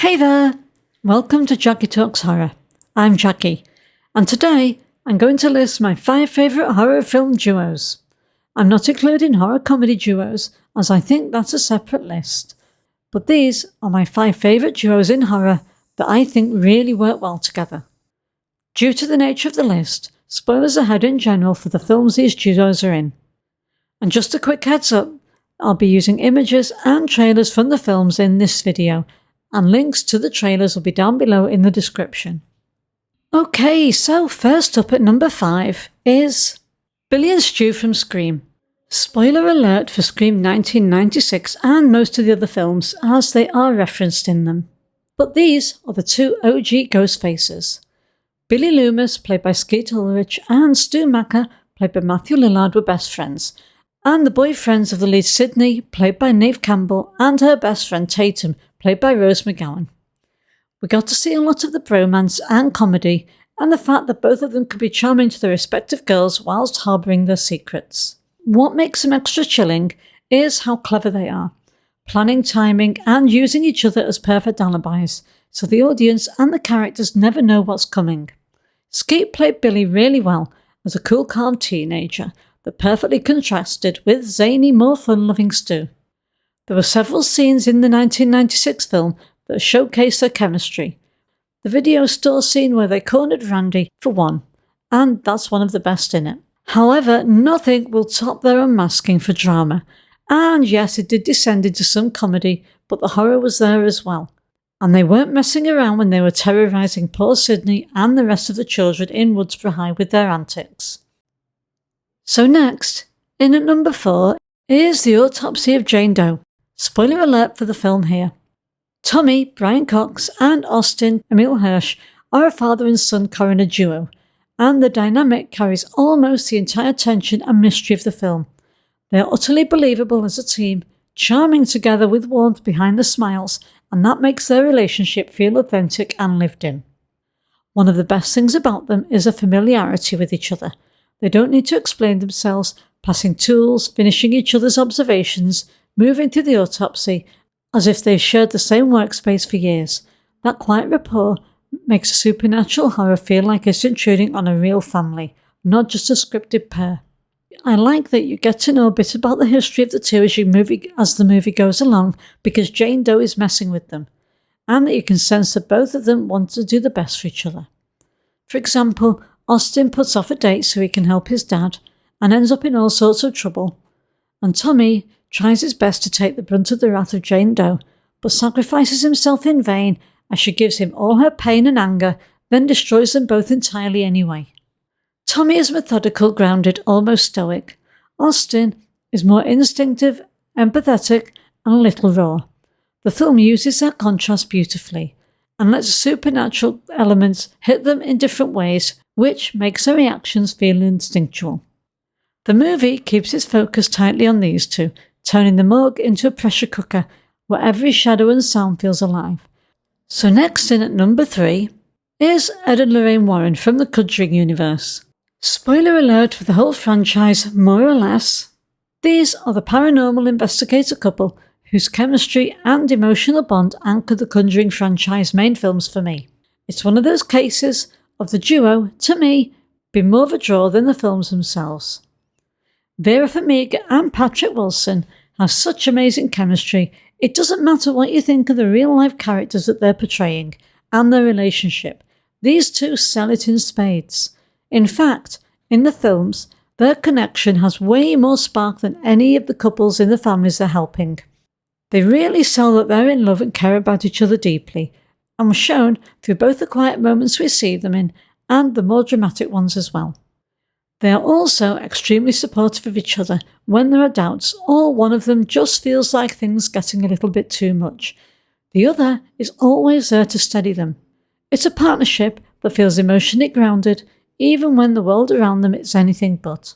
Hey there! Welcome to Jackie Talks Horror. I'm Jackie, and today I'm going to list my 5 favourite horror film duos. I'm not including horror comedy duos, as I think that's a separate list. But these are my 5 favourite duos in horror that I think really work well together. Due to the nature of the list, spoilers ahead in general for the films these duos are in. And just a quick heads up, I'll be using images and trailers from the films in this video, and links to the trailers will be down below in the description. Okay, so first up at number 5 is Billy and Stu from Scream. Spoiler alert for Scream 1996 and most of the other films, as they are referenced in them. But these are the 2 OG ghost faces. Billy Loomis, played by Skeet Ulrich, and Stu Macker, played by Matthew Lillard, were best friends, and the boyfriends of the lead Sydney, played by Neve Campbell, and her best friend Tatum, played by Rose McGowan. We got to see a lot of the bromance and comedy, and the fact that both of them could be charming to their respective girls whilst harbouring their secrets. What makes them extra chilling is how clever they are, planning timing and using each other as perfect alibis, so the audience and the characters never know what's coming. Skeet played Billy really well as a cool, calm teenager that perfectly contrasted with zany, more fun-loving Stu. There were several scenes in the 1996 film that showcased their chemistry. The video store scene where they cornered Randy, for one, and that's one of the best in it. However, nothing will top their unmasking for drama, and yes, it did descend into some comedy, but the horror was there as well. And they weren't messing around when they were terrorising poor Sydney and the rest of the children in Woodsboro High with their antics. So next, in at number 4, is The Autopsy of Jane Doe. Spoiler alert for the film here. Tommy, Brian Cox, and Austin, Emil Hirsch are a father and son coroner duo, and the dynamic carries almost the entire tension and mystery of the film. They are utterly believable as a team, charming together with warmth behind the smiles, and that makes their relationship feel authentic and lived in. One of the best things about them is a familiarity with each other. They don't need to explain themselves, passing tools, finishing each other's observations, moving to the autopsy, as if they've shared the same workspace for years. That quiet rapport makes a supernatural horror feel like it's intruding on a real family, not just a scripted pair. I like that you get to know a bit about the history of the two as the movie goes along, because Jane Doe is messing with them, and that you can sense that both of them want to do the best for each other. For example, Austin puts off a date so he can help his dad, and ends up in all sorts of trouble, and Tommy tries his best to take the brunt of the wrath of Jane Doe, but sacrifices himself in vain as she gives him all her pain and anger, then destroys them both entirely anyway. Tommy is methodical, grounded, almost stoic. Austin is more instinctive, empathetic, and a little raw. The film uses that contrast beautifully, and lets supernatural elements hit them in different ways, which makes their reactions feel instinctual. The movie keeps its focus tightly on these two, turning the morgue into a pressure cooker where every shadow and sound feels alive. So next in at number 3 is Ed and Lorraine Warren from the Conjuring universe. Spoiler alert for the whole franchise, more or less. These are the paranormal investigator couple whose chemistry and emotional bond anchor the Conjuring franchise main films for me. It's one of those cases of the duo, to me, being more of a draw than the films themselves. Vera Farmiga and Patrick Wilson have such amazing chemistry, it doesn't matter what you think of the real-life characters that they're portraying and their relationship. These two sell it in spades. In fact, in the films, their connection has way more spark than any of the couples in the families they're helping. They really sell that they're in love and care about each other deeply, and was shown through both the quiet moments we see them in and the more dramatic ones as well. They are also extremely supportive of each other when there are doubts or one of them just feels like things getting a little bit too much. The other is always there to steady them. It's a partnership that feels emotionally grounded even when the world around them is anything but.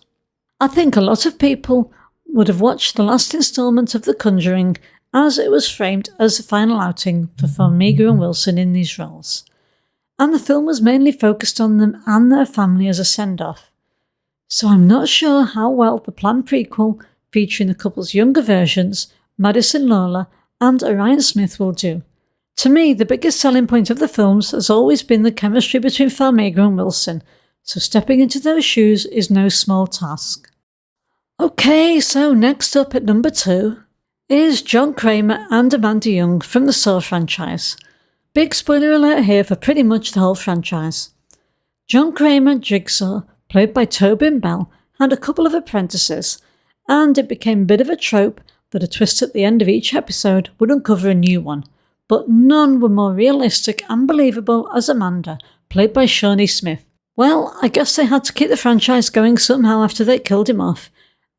I think a lot of people would have watched the last instalment of The Conjuring as it was framed as a final outing for Farmiga and Wilson in these roles, and the film was mainly focused on them and their family as a send-off. So I'm not sure how well the planned prequel featuring the couple's younger versions, Madison Lawler and Orion Smith, will do. To me, the biggest selling point of the films has always been the chemistry between Farmiga and Wilson, so stepping into those shoes is no small task. Okay, so next up at number 2 is John Kramer and Amanda Young from the Saw franchise. Big spoiler alert here for pretty much the whole franchise. John Kramer, Jigsaw, played by Tobin Bell, had a couple of apprentices, and it became a bit of a trope that a twist at the end of each episode would uncover a new one, but none were more realistic and believable as Amanda, played by Shawnee Smith. Well, I guess they had to keep the franchise going somehow after they killed him off,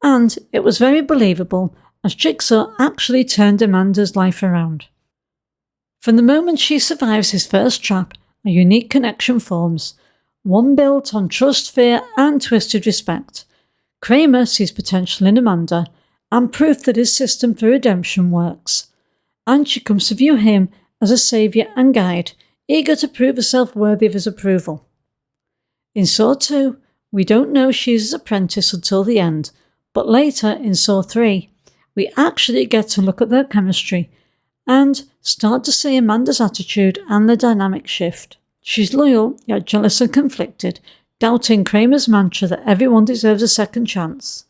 and it was very believable as Jigsaw actually turned Amanda's life around. From the moment she survives his first trap, a unique connection forms, one built on trust, fear, and twisted respect. Kramer sees potential in Amanda and proof that his system for redemption works, and she comes to view him as a saviour and guide, eager to prove herself worthy of his approval. In Saw 2, we don't know she's his apprentice until the end, but later in Saw 3, we actually get to look at their chemistry and start to see Amanda's attitude and the dynamic shift. She's loyal, yet jealous and conflicted, doubting Kramer's mantra that everyone deserves a second chance.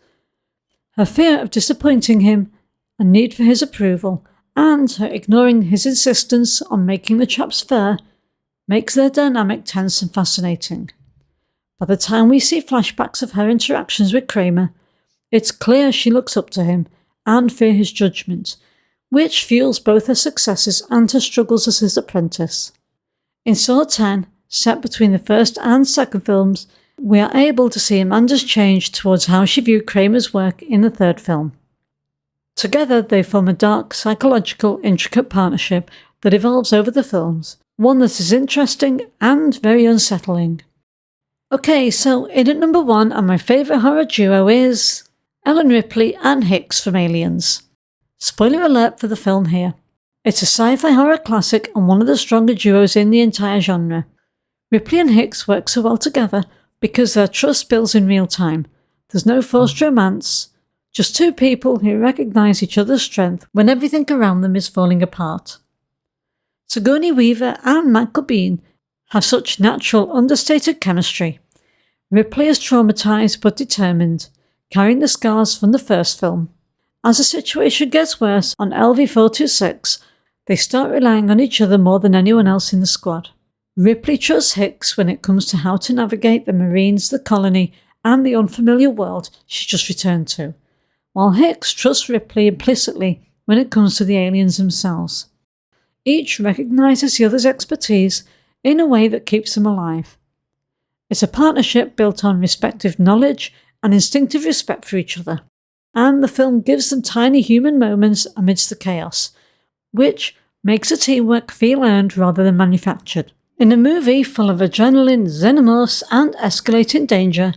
Her fear of disappointing him, a need for his approval, and her ignoring his insistence on making the traps fair makes their dynamic tense and fascinating. By the time we see flashbacks of her interactions with Kramer, it's clear she looks up to him and fear his judgment, which fuels both her successes and her struggles as his apprentice. In Saw 10, set between the first and second films, we are able to see Amanda's change towards how she viewed Kramer's work in the third film. Together they form a dark, psychological, intricate partnership that evolves over the films, one that is interesting and very unsettling. Okay, so in at number 1 and my favourite horror duo is Ellen Ripley and Hicks from Aliens. Spoiler alert for the film here. It's a sci-fi horror classic and one of the stronger duos in the entire genre. Ripley and Hicks work so well together because their trust builds in real time. There's no forced romance, just two people who recognise each other's strength when everything around them is falling apart. Sigourney Weaver and Michael Biehn have such natural, understated chemistry. Ripley is traumatised but determined, carrying the scars from the first film. As the situation gets worse on LV-426, they start relying on each other more than anyone else in the squad. Ripley trusts Hicks when it comes to how to navigate the Marines, the colony, and the unfamiliar world she just returned to, while Hicks trusts Ripley implicitly when it comes to the aliens themselves. Each recognises the other's expertise in a way that keeps them alive. It's a partnership built on respective knowledge and instinctive respect for each other, and the film gives them tiny human moments amidst the chaos, which makes the teamwork feel earned rather than manufactured. In a movie full of adrenaline, xenomorphs, and escalating danger,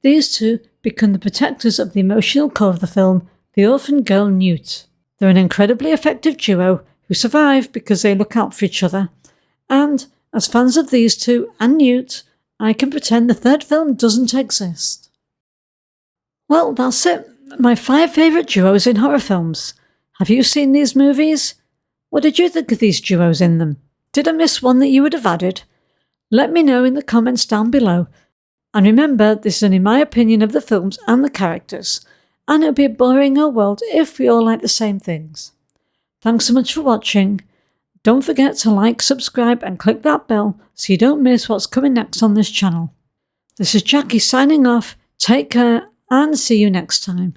these two become the protectors of the emotional core of the film, the orphan girl Newt. They're an incredibly effective duo who survive because they look out for each other, and as fans of these two and Newt, I can pretend the third film doesn't exist. Well, that's it. My 5 favourite duos in horror films. Have you seen these movies? What did you think of these duos in them? Did I miss one that you would have added? Let me know in the comments down below. And remember, this is only my opinion of the films and the characters, and it would be a boring old world if we all like the same things. Thanks so much for watching. Don't forget to like, subscribe and click that bell so you don't miss what's coming next on this channel. This is Jackie signing off. Take care and see you next time.